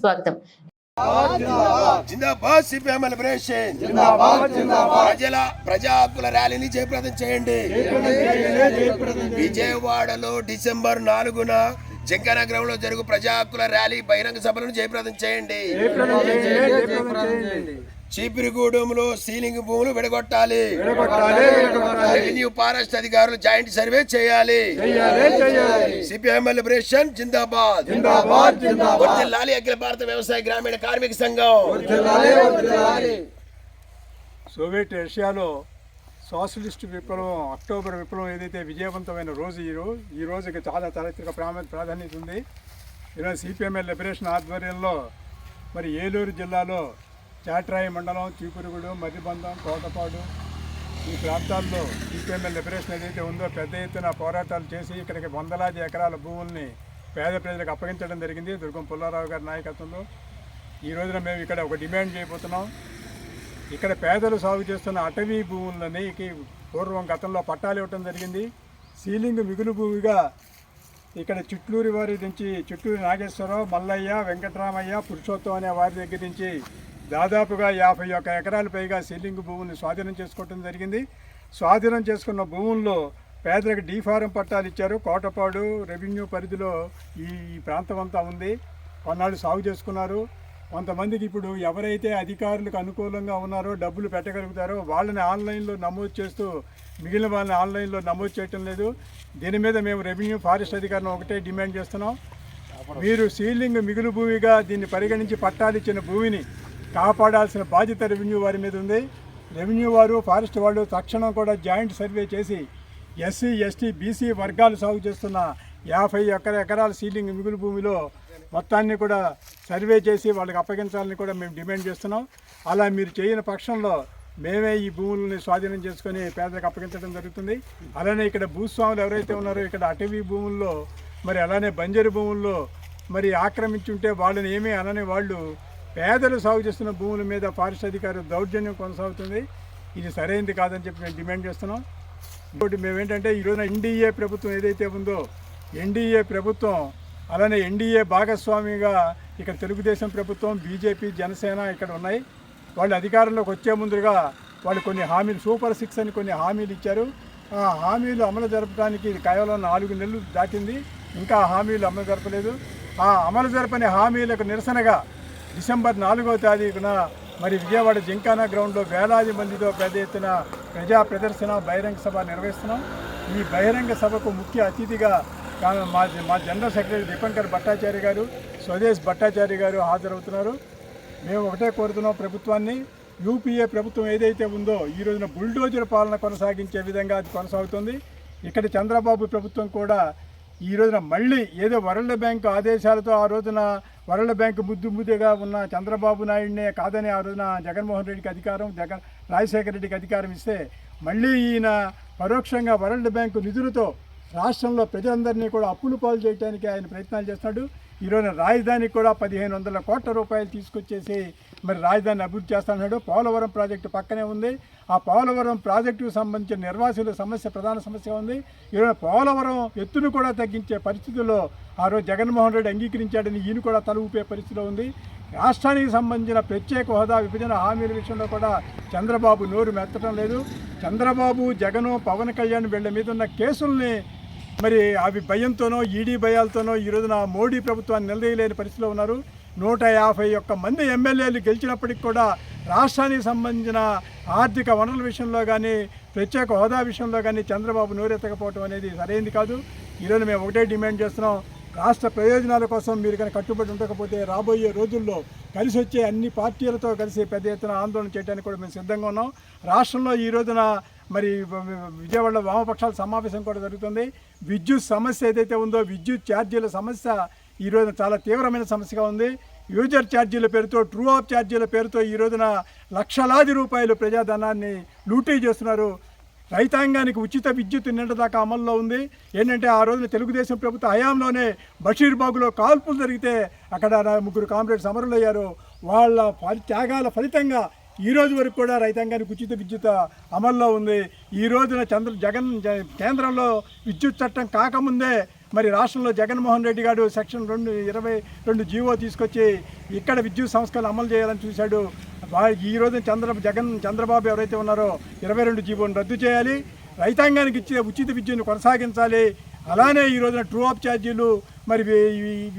స్వాగతం. జిందాబాద్ CPM liberation, ప్రజా హక్కుల ర్యాలీని జయప్రదం చేయండి. విజయవాడలో డిసెంబర్ 4న జంకనగరంలో జరుగు ప్రజా హక్కుల ర్యాలీ బహిరంగ సభలను జయప్రదం చేయండి. చీపిరిగూడెంలో సీలింగ్ భూములు విడగొట్టాలి. రెవెన్యూ ఫారెస్ట్ అధికారులు జాయింట్ సర్వే చేయాలి. సిపిఎం లిబరేషన్ జిందాబాద్. వర్ధిల్లాలి అఖిల భారత వ్యవసాయ గ్రామీణ కార్మిక సంఘం. సోవియట్ రష్యాలో సోషలిస్ట్ విప్లవం, అక్టోబర్ విప్లవం ఏదైతే విజయవంతమైన రోజు ఈ రోజుకి చాలా చారిత్రక ప్రాధాన్యత ఉంది. ఈరోజు సిపిఎంఎల్ లిబరేషన్ ఆధ్వర్యంలో మరి ఏలూరు జిల్లాలో చాట్రాయి మండలం, చీపురుగుడు, మర్రిబంధం, కోటపాడు ఈ ప్రాంతాల్లో సిపిఎంఎల్ లిబరేషన్ ఏదైతే ఉందో పెద్ద ఎత్తున పోరాటాలు చేసి ఇక్కడికి వందలాది ఎకరాల భూముల్ని పేద ప్రజలకు అప్పగించడం జరిగింది దుర్గం పుల్లారావు గారి నాయకత్వంలో. ఈ రోజున మేము ఇక్కడ ఒక డిమాండ్ చేయబోతున్నాం. ఇక్కడ పేదలు సాగు చేస్తున్న అటవీ భూములని పూర్వం గతంలో పట్టాలు ఇవ్వటం జరిగింది. సీలింగ్ మిగులు భూమిగా ఇక్కడ చిట్లూరి వారి నుంచి చిట్టూరి నాగేశ్వరరావు, మల్లయ్య, వెంకటరామయ్య, పురుషోత్తం అనే వారి దగ్గర నుంచి దాదాపుగా 51 ఎకరాల పైగా సీలింగ్ భూముల్ని స్వాధీనం చేసుకోవటం జరిగింది. స్వాధీనం చేసుకున్న భూముల్లో పేదలకు డీఫారం పట్టాలు ఇచ్చారు. కోటపాడు రెవెన్యూ పరిధిలో ఈ ప్రాంతం అంతా ఉంది. కొన్నాళ్ళు సాగు చేసుకున్నారు. కొంతమందికి ఇప్పుడు ఎవరైతే అధికారులకు అనుకూలంగా ఉన్నారో, డబ్బులు పెట్టగలుగుతారో వాళ్ళని ఆన్లైన్లో నమోదు చేస్తూ మిగిలిన వాళ్ళని ఆన్లైన్లో నమోదు చేయటం లేదు. దీని మీద మేము రెవెన్యూ ఫారెస్ట్ అధికారులను ఒకటే డిమాండ్ చేస్తున్నాం. మీరు సీలింగ్ మిగులు భూమిగా దీన్ని పరిగణించి పట్టాలు ఇచ్చిన భూమిని కాపాడాల్సిన బాధ్యత రెవెన్యూ వారి మీద ఉంది. రెవెన్యూ వారు, ఫారెస్ట్ వాళ్ళు తక్షణం కూడా జాయింట్ సర్వే చేసి ఎస్సీ, ఎస్టీ, బీసీ వర్గాలు సాగు చేస్తున్న 51 ఎకరాల సీలింగ్ మిగులు భూమిలో మొత్తాన్ని కూడా సర్వే చేసి వాళ్ళకి అప్పగించాలని కూడా మేము డిమాండ్ చేస్తున్నాం. అలా మీరు చేయని పక్షంలో మేమే ఈ భూములని స్వాధీనం చేసుకొని పేదలకు అప్పగించడం జరుగుతుంది. అలానే ఇక్కడ భూస్వాములు ఎవరైతే ఉన్నారో ఇక్కడ అటవీ భూముల్లో మరి అలానే బంజరు భూముల్లో మరి ఆక్రమించుంటే వాళ్ళని ఏమీ అనని వాళ్ళు పేదలు సాగు చేస్తున్న భూముల మీద ఫారెస్ట్ అధికారులు దౌర్జన్యం కొనసాగుతుంది. ఇది సరైనది కాదని చెప్పి మేము డిమాండ్ చేస్తున్నాం. ఇంకోటి మేమేంటంటే ఈరోజున ఎన్డీఏ ప్రభుత్వం ఏదైతే ఉందో ఎన్డీఏ ప్రభుత్వం అలానే ఎన్డీఏ భాగస్వామిగా ఇక్కడ తెలుగుదేశం ప్రభుత్వం, బీజేపీ, జనసేన ఇక్కడ ఉన్నాయి. వాళ్ళు అధికారంలోకి వచ్చే ముందుగా వాళ్ళు కొన్ని హామీలు, సూపర్ 6 అని కొన్ని హామీలు ఇచ్చారు. ఆ హామీలు అమలు జరపడానికి కేవలం 4 నెలలు దాటింది. ఇంకా హామీలు అమలు జరపలేదు. ఆ అమలు జరపని హామీలకు నిరసనగా డిసెంబర్ 4వ తారీఖున మరి విజయవాడ జింకానా గ్రౌండ్లో వేలాది మందితో పెద్ద ఎత్తున ప్రజా ప్రదర్శన బహిరంగ సభ నిర్వహిస్తున్నాం. ఈ బహిరంగ సభకు ముఖ్య అతిథిగా మా జనరల్ సెక్రటరీ దీపంకర్ భట్టాచార్య గారు, స్వదేశ్ భట్టాచార్య గారు హాజరవుతున్నారు. మేము ఒకటే కోరుతున్నాం ప్రభుత్వాన్ని, యూపీఏ ప్రభుత్వం ఏదైతే ఉందో ఈ రోజున బుల్డోజర్ పాలన కొనసాగించే విధంగా అది కొనసాగుతుంది. ఇక్కడ చంద్రబాబు ప్రభుత్వం కూడా ఈ రోజున మళ్ళీ ఏదో వరల్డ్ బ్యాంకు ఆదేశాలతో ఆ రోజున వరల్డ్ బ్యాంకు ముద్దుగా ఉన్న చంద్రబాబు నాయుడినే కాదని ఆ రోజున జగన్మోహన్ రెడ్డికి అధికారం, రాజశేఖర రెడ్డికి అధికారం ఇస్తే మళ్ళీ ఈయన పరోక్షంగా వరల్డ్ బ్యాంకు నిధులతో రాష్ట్రంలో ప్రజలందరినీ కూడా అప్పులు పాలు చేయడానికి ఆయన ప్రయత్నాలు చేస్తున్నాడు. ఈరోజు రాజధానికి కూడా 1500 కోట్ల రూపాయలు తీసుకొచ్చేసి మరి రాజధాని అభివృద్ధి చేస్తున్నాడు. పోలవరం ప్రాజెక్టు పక్కనే ఉంది. ఆ పోలవరం ప్రాజెక్టుకు సంబంధించిన నిర్వాసుల సమస్య ప్రధాన సమస్య ఉంది. ఈరోజు పోలవరం ఎత్తును కూడా తగ్గించే పరిస్థితుల్లో ఆ రోజు జగన్మోహన్ రెడ్డి అంగీకరించాడని ఈయన కూడా తల ఊపే పరిస్థితిలో ఉంది. రాష్ట్రానికి సంబంధించిన ప్రత్యేక హోదా, విభజన హామీల విషయంలో కూడా చంద్రబాబు నోరు మెత్తడం లేదు. చంద్రబాబు, జగను, పవన్ కళ్యాణ్ వీళ్ళ మీద ఉన్న కేసుల్ని మరి అవి భయంతోనో, ఈడీ భయాలతోనో ఈ రోజున మోడీ ప్రభుత్వాన్ని నిలదీయలేని పరిస్థితిలో ఉన్నారు. 151 మంది ఎమ్మెల్యేలు గెలిచినప్పటికి కూడా రాష్ట్రానికి సంబంధించిన ఆర్థిక వనరుల విషయంలో కానీ, ప్రత్యేక హోదా విషయంలో కానీ చంద్రబాబు నోరెత్తకపోవటం అనేది సరైనది కాదు. ఈరోజు మేము ఒకటే డిమాండ్ చేస్తున్నాం. రాష్ట్ర ప్రయోజనాల కోసం మీరు కనుక కట్టుబడి ఉండకపోతే రాబోయే రోజుల్లో కలిసి వచ్చే అన్ని పార్టీలతో కలిసి పెద్ద ఎత్తున ఆందోళన చేయడానికి కూడా మేము సిద్ధంగా ఉన్నాం. రాష్ట్రంలో ఈ రోజున మరి విజయవాడలో వామపక్షాల సమావేశం కూడా జరుగుతుంది. విద్యుత్ సమస్య ఏదైతే ఉందో విద్యుత్ ఛార్జీల సమస్య ఈ రోజున చాలా తీవ్రమైన సమస్యగా ఉంది. యూజర్ ఛార్జీల పేరుతో, ట్రూ ఆఫ్ ఛార్జీల పేరుతో ఈ రోజున లక్షలాది రూపాయలు ప్రజాధనాన్ని లూటీ చేస్తున్నారు. రైతాంగానికి ఉచిత విద్యుత్ నిన్నటిదాకా అమల్లో ఉంది. ఏంటంటే ఆ రోజున తెలుగుదేశం ప్రభుత్వ హయాంలోనే బషీర్బాగులో కాల్పులు జరిగితే అక్కడ 3 కామ్రేడ్స్ అమరులయ్యారు. వాళ్ళ త్యాగాల ఫలితంగా ఈ రోజు వరకు కూడా రైతాంగానికి ఉచిత విద్యుత్ అమల్లో ఉంది. ఈ రోజున జగన్ కేంద్రంలో విద్యుత్ చట్టం కాకముందే మరి రాష్ట్రంలో జగన్మోహన్ రెడ్డి గారు సెక్షన్ 22 జీవో తీసుకొచ్చి ఇక్కడ విద్యుత్ సంస్కరణలు అమలు చేయాలని చూశాడు. ఈ రోజు చంద్రబాబు ఎవరైతే ఉన్నారో 22 జీవోను రద్దు చేయాలి, రైతాంగానికి ఇచ్చే ఉచిత విద్యుత్ను కొనసాగించాలి. అలానే ఈ రోజున ట్రూ అప్ ఛార్జీలు మరి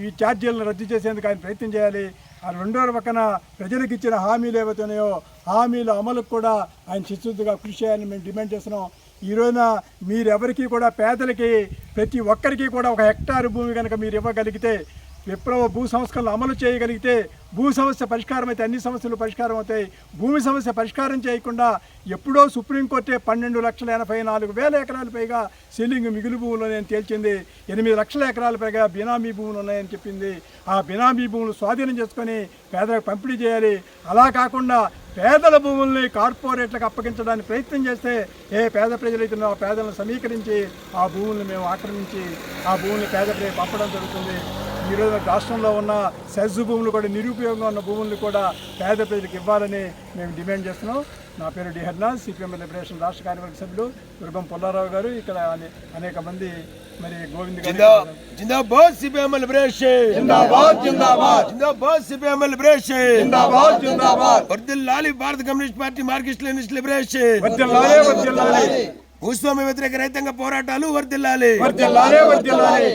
ఈ ఛార్జీలను రద్దు చేసేందుకు ఆయన ప్రయత్నం చేయాలి. ఆ రెండో పక్కన ప్రజలకు ఇచ్చిన హామీలు ఏవైతున్నాయో హామీల అమలుకు కూడా ఆయన చిత్తశుద్ధిగా కృషి చేయాలని మేము డిమాండ్ చేస్తున్నాం. ఈ రోజున మీరెవరికి కూడా పేదలకి ప్రతి ఒక్కరికి కూడా 1 హెక్టారు భూమి కనుక మీరు ఇవ్వగలిగితే, విప్లవ భూ సంస్కరణలు అమలు చేయగలిగితే భూ సమస్య పరిష్కారం అయితే అన్ని సమస్యలు పరిష్కారం అవుతాయి. భూమి సమస్య పరిష్కారం చేయకుండా ఎప్పుడో సుప్రీంకోర్టే 12,84,000 ఎకరాలు పైగా సీలింగ్ మిగులు భూములు నేను తేల్చింది. 8 లక్షల ఎకరాల పైగా బినామీ భూములు ఉన్నాయని చెప్పింది. ఆ బినామీ భూములు స్వాధీనం చేసుకొని పేదలకు పంపిణీ చేయాలి. అలా కాకుండా పేదల భూముల్ని కార్పొరేట్లకు అప్పగించడానికి ప్రయత్నం చేస్తే పేద ప్రజలైతే ఆ పేదలను సమీకరించి ఆ భూముల్ని మేము ఆక్రమించి ఆ భూముల్ని పేద ప్రజలకు పంపడం జరుగుతుంది. ఈరోజు రాష్ట్రంలో ఉన్న సెజ్ భూములు కూడా నిరుపయోగంగా ఉన్న భూముల్ని కూడా పేద ప్రజలకు ఇవ్వాలని మేము డిమాండ్ చేస్తున్నాం. నా పేరు డి హర్నాథ్, సిపిఎం లిబరేషన్ రాష్ట్ర కార్యవర్గ సభ్యులు, దుర్గం పుల్లారావు గారు, ఇక్కడ అనేక మంది, మరి గోవింద్ గారు. జిందాబాద్ సిపిఎం లిబరేషన్, జిందాబాద్ జిందాబాద్, జిందాబాద్ సిపిఎం లిబరేషన్, జిందాబాద్ జిందాబాద్, వర్ధిల్లాలి భారత communist party Marxist Leninist liberation, వర్ధిల్లాలి వర్ధిల్లాలి, భూస్వామ్య వ్యతిరేక రైతాంగ పోరాటాలు వర్ధిల్లాలి, వర్ధిల్లాలి వర్ధిల్లాలి.